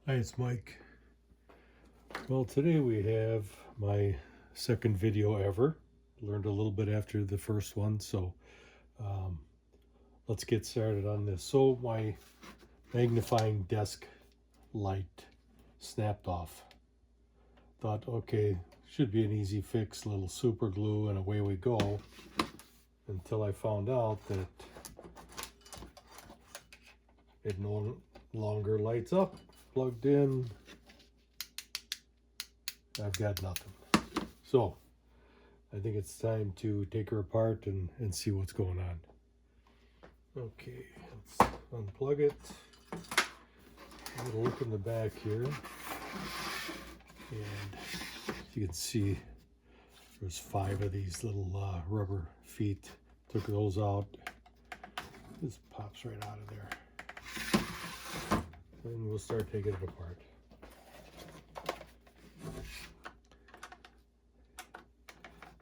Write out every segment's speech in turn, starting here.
Hi, it's Mike. Well, today we have my second video ever. Learned a little bit after the first one, so um, let's get started on this. So my magnifying desk light snapped off. Thought, okay, should be an easy fix, little super glue, and away we go. Until I found out that it no longer lights up. Plugged in, I've got nothing. So I think it's time to take her apart and see what's going on. Okay, let's unplug it. I'm gonna look in the back here, and you can see there's 5 of these little rubber feet. Took those out. This pops right out of there. And we'll start taking it apart.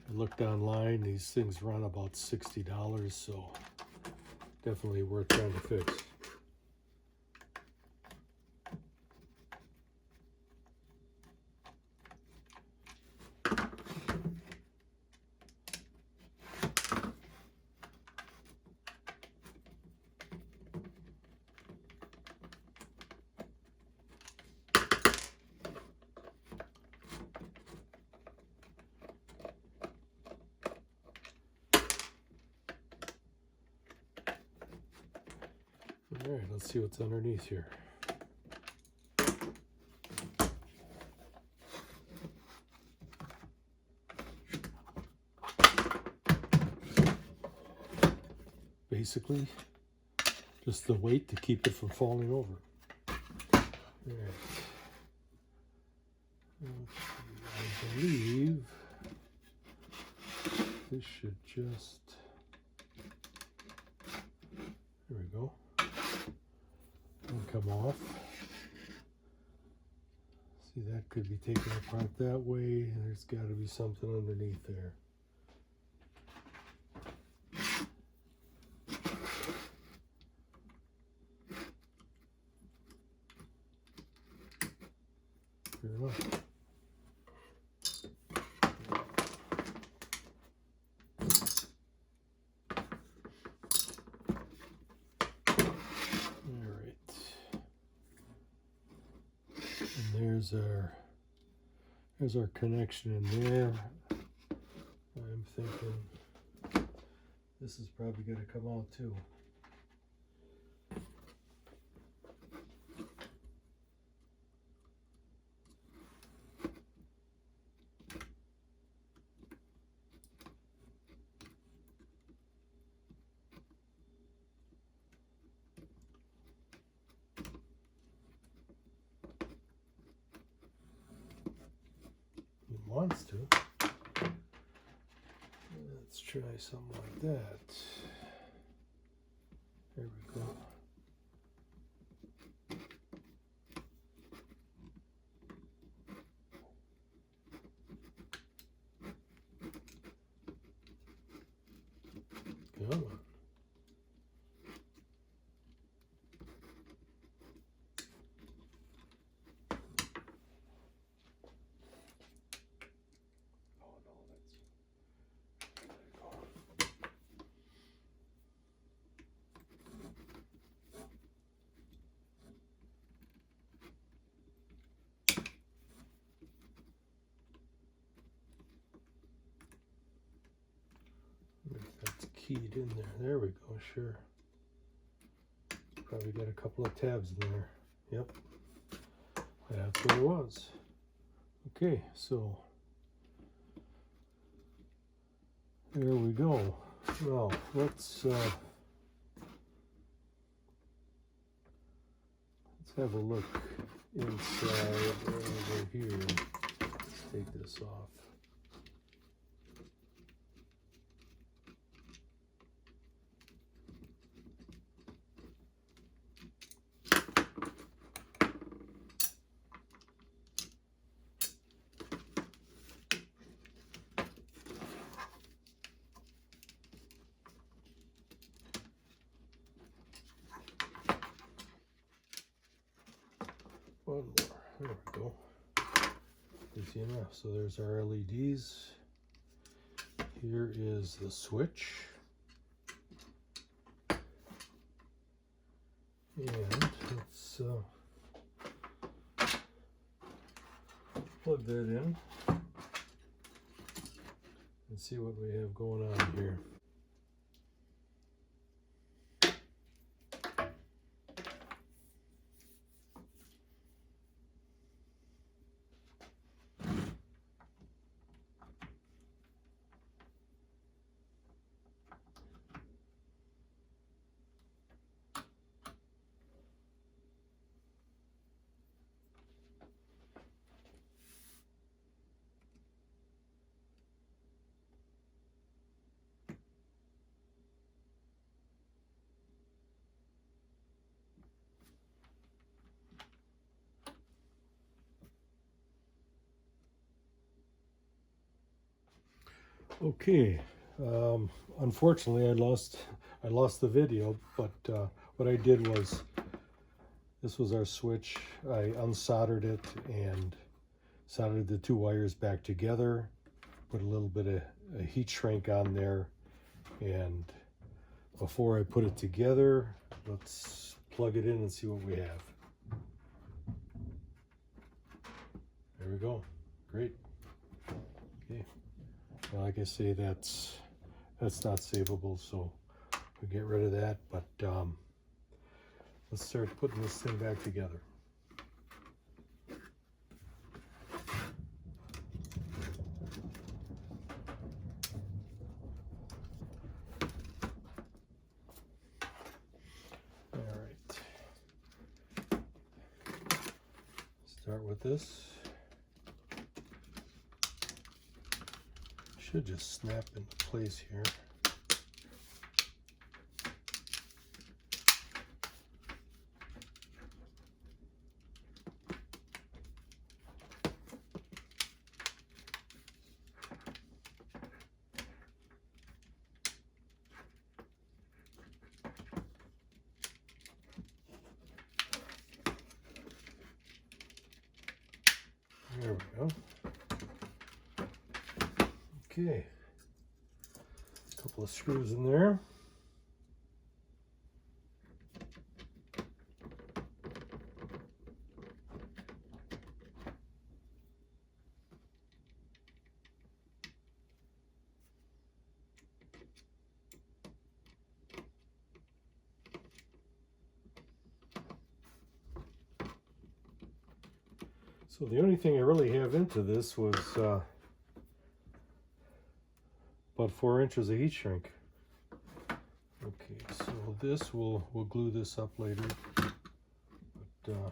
I looked online, these things run about $60, so definitely worth trying to fix. All right, let's see what's underneath here. Basically, just the weight to keep it from falling over. All right. I believe this should just, there we go, and come off. See, that could be taken apart that way. There's got to be something underneath there. Fair enough. There's our connection in there. I'm thinking this is probably going to come out too. It wants to. Let's try something like that. There we go. Come on. Oh no, there we go. If that's keyed in there. There we go, sure. Probably got a couple of tabs in there. Yep. That's what it was. Okay, so there we go. Well, let's have a look inside over here. Let's take this off. One more. There we go. Easy enough. So there's our LEDs. Here is the switch. And let's plug that in and see what we have going on here. Okay, unfortunately I lost the video, but what I did was, this was our switch. I unsoldered it and soldered the two wires back together, put a little bit of a heat shrink on there, and before I put it together, let's plug it in and see what we have. There we go. Great. Okay. Well, like I say, that's not savable, so we get rid of that. But let's start putting this thing back together. All right. Start with this. Should just snap into place here. There we go. Okay, a couple of screws in there. So the only thing I really have into this was about 4 inches of heat shrink. Okay, so this we'll glue this up later. But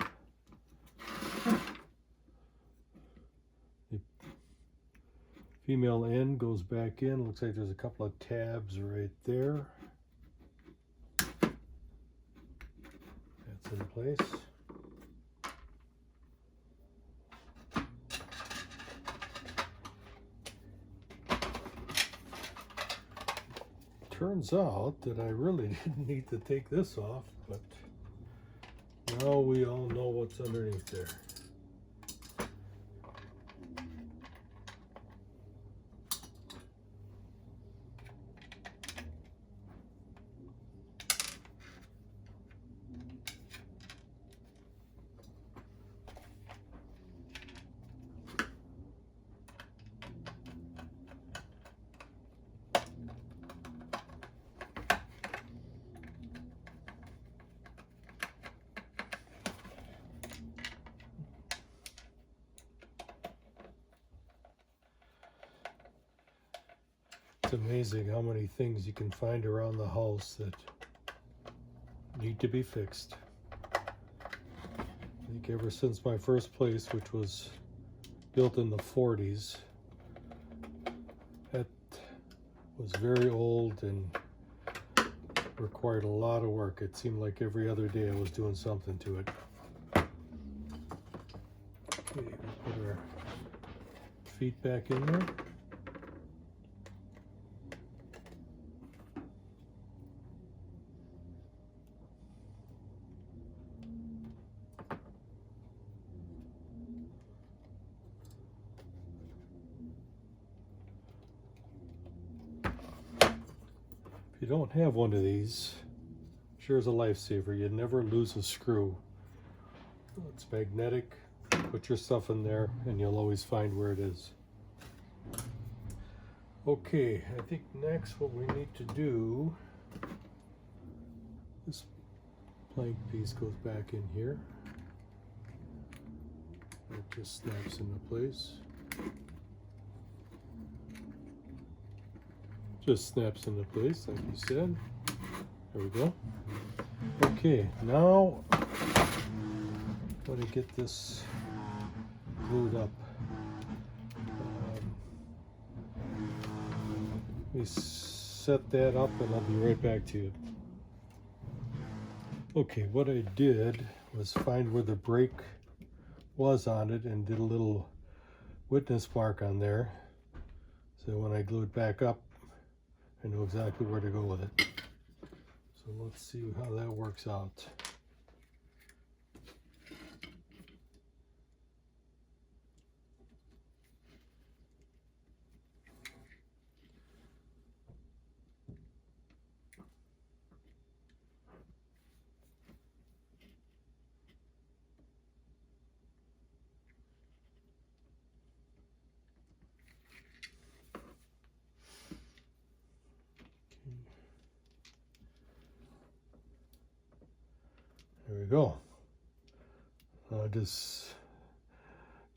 the female end goes back in. Looks like there's a couple of tabs right there. That's in place. Turns out that I really didn't need to take this off, but now we all know what's underneath there. It's amazing how many things you can find around the house that need to be fixed. I think ever since my first place, which was built in the 40s, that was very old and required a lot of work. It seemed like every other day I was doing something to it. Okay, we'll put our feet back in there. don't have one of these, sure is a lifesaver. You never lose a screw. It's magnetic. Put your stuff in there and you'll always find where it is. Okay, I think next what we need to do, this plank piece goes back in here. It just snaps into place. Just snaps into place like you said. There we go. Okay, now I'm going to get this glued up. Let me set that up and I'll be right back to you. Okay, what I did was find where the brake was on it and did a little witness mark on there. So when I glue it back up, I know exactly where to go with it. So let's see how that works out. There we go.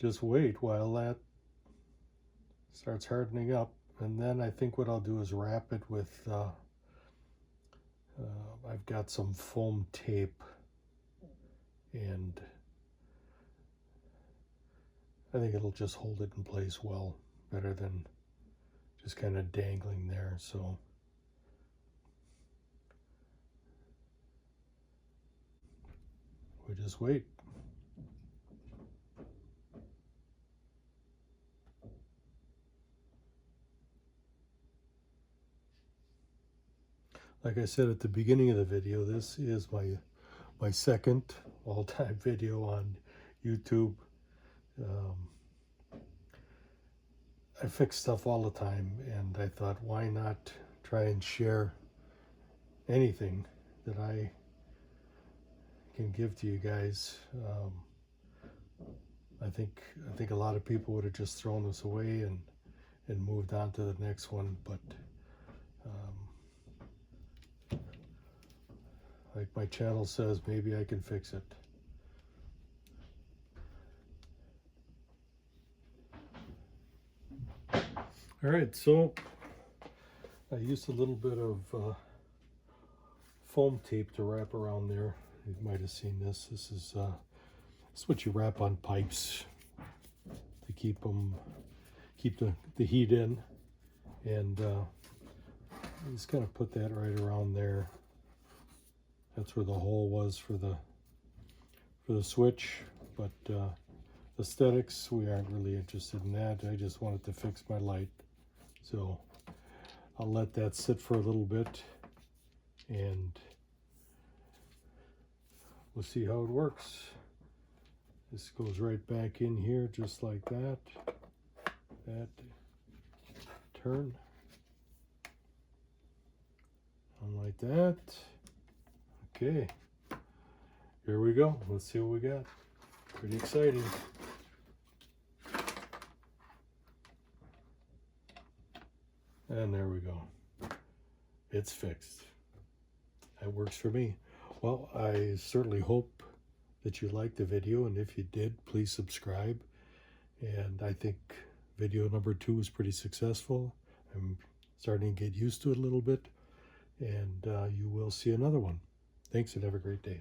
Just wait while that starts hardening up, and then I think what I'll do is wrap it with I've got some foam tape, and I think it'll just hold it in place well, better than just kind of dangling there. So we just wait. Like I said at the beginning of the video, this is my second all-time video on YouTube. I fix stuff all the time, and I thought, why not try and share anything that I can give to you guys. I think a lot of people would have just thrown this away and moved on to the next one, but like my channel says, maybe I can fix it. All right, so I used a little bit of foam tape to wrap around there. You might have seen this. This is what you wrap on pipes to keep the heat in, and just kind of put that right around there. That's where the hole was for the switch, but aesthetics, we aren't really interested in that. I just wanted to fix my light, so I'll let that sit for a little bit, and we'll see how it works. This goes right back in here just like that. That turn on like that. Okay, here we go. Let's see what we got. Pretty exciting. And there we go. It's fixed. That works for me. Well, I certainly hope that you liked the video, and if you did, please subscribe. And I think video number 2 was pretty successful. I'm starting to get used to it a little bit, and you will see another one. Thanks, and have a great day.